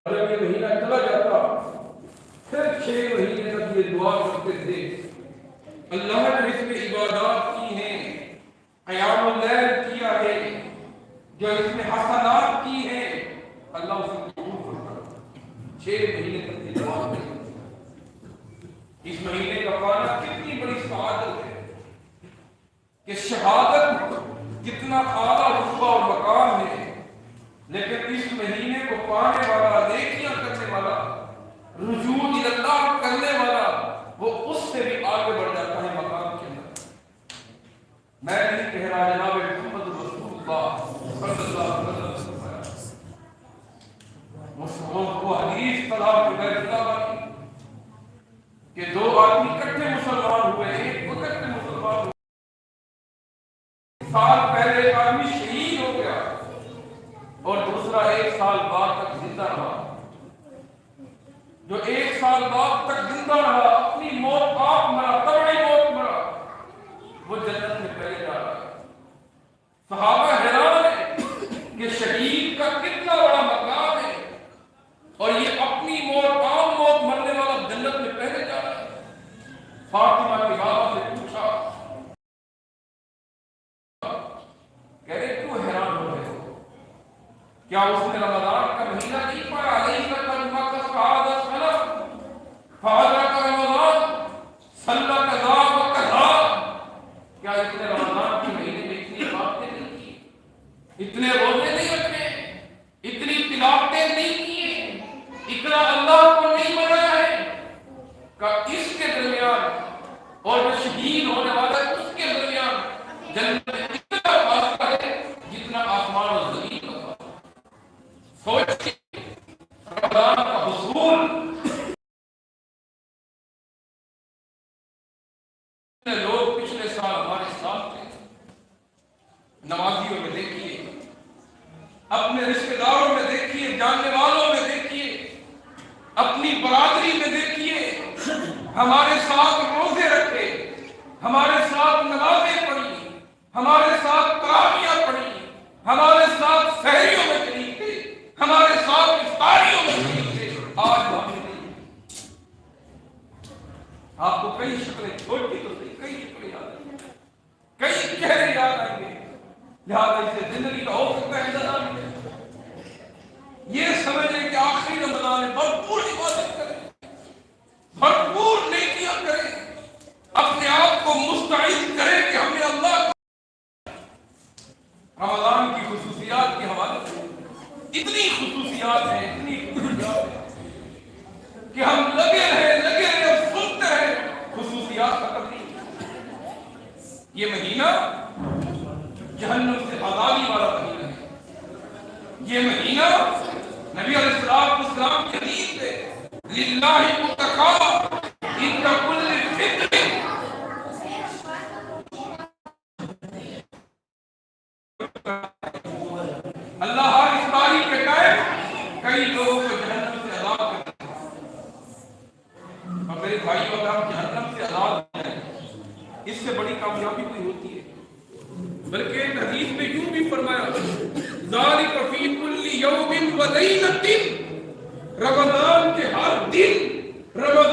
جب یہ مہینہ چلا جاتا پھر 6 مہینے تک یہ دعا کرتے تھے، اللہ نے اس میں عبادات کی ہیں، قیام اللیل کیا ہے، جو اس میں حسنات کی ہیں، اللہ اسے قبول کرتا ہے۔ 6 مہینے تک یہ دعا کرتے تھے۔ اس مہینے کا پانا کتنی بڑی سعادت ہے کہ شہادت کتنا اعلیٰ رتبہ اور مقام ہے، لیکن اس مہینے کو پانے والا، نیکیاں کرنے والا، رجوع اللہ کرنے والا، وہ اس سے بھی آگے بڑھ جاتا ہے مقام کے اندر۔ میں نہیں کہہ رہا، جناب محمد رسول اللہ صلی اللہ علیہ وسلم وہ حدیث طلاق کی کہ 2 آدمی اکٹھے مسلمان ہوئے، ایک وقت میں مسلمان ہوئے، سال پہلے ایک آدمی شہید ہو گیا اور دوسرا 1 سال بعد تک زندہ رہا۔ جو 1 سال بعد تک زندہ رہا، اپنی موت آپ مرا، طبعی موت مرا، وہ جنت میں پہلے جا رہا ہے۔ صحابہ حیران ہے کہ شہید کا کتنا بڑا مقام ہے اور یہ اپنی موت، عام موت مرنے والا جنت میں پہلے جا رہا ہے۔ فاطمہ کے بابا سے پوچھا، کہہ رہے کیوں حیران ہو رہے ہو؟ کیا اس نے رمضان کا مہینہ نہیں پڑھا؟ علیہ کا کلمہ کا شہادہ سلام فاضرہ کا رمضان صلی قضا و قضا۔ کیا اس نے رمضان کے مہینے میں اتنی باتیں نہیں کی، اتنے روزے نہیں رکھے، اتنی تلاوتیں نہیں کیے، اتنا اللہ کو نہیں منایا ہے؟ کہ اس کے درمیان اور جو شہید ہونے والا ہے اس کے درمیان جنت میں اتنا فاصلہ ہے جتنا آسمان اور زمین کا فاصلہ۔ سوچئے رمضان کا حصول لوگ پچھلے سال ہمارے ساتھ تھے، نمازیوں میں دیکھیے، اپنے رشتہ داروں میں دیکھیے، جاننے والوں میں دیکھیے، اپنی برادری میں دیکھیے، ہمارے ساتھ روزے رکھے، ہمارے ساتھ نمازیں پڑھی، ہمارے ساتھ تراویحیں پڑھی، ہمارے ساتھ سحریوں میں شریک تھے، ہمارے ساتھ افطاریوں میں شریک تھے۔ آج ہم نہیں۔ آپ کو کئی شکلیں، چھوٹی تو صحیح، کئی شکلیں یاد آئیں گے، کئی چہرے یاد آئیں گے، لہٰذا اسے زندگی کا ہو سکتا ہے انتظام ہے۔ یہ سمجھیں کہ آخری رمضان ہے، بھرپور عبادت کریں، بھرپور نیکیاں کریں، اپنے آپ کو مستعد کریں کہ ہمیں اللہ رمضان کی خصوصیات کے حوالے سے اتنی خصوصیات ہیں، اتنی خصوصیات ہیں کہ ہم لگے رہے اور سنتے رہے، خصوصیات ختم نہیں۔ یہ مہینہ جہنم سے آزادی والا مہینہ ہے۔ یہ مہینہ نبی علیہ السلام کی حدیث ہے، للہ متقا عند کل فطر۔ اللہ ہر افطاری کے ٹائم کئی لوگوں کو جہنم سے آزاد کرتا ہے۔ اور میرے بھائیوں، اگر ہم جہنم سے آزاد ہو جائیں، اس سے بڑی کامیابی کوئی ہوتی ہے؟ بلکہ ایک حدیث میں یوں بھی فرمایا، ذالک فی کل یوم و لیلۃ، رمضان کے ہر دن، رمضان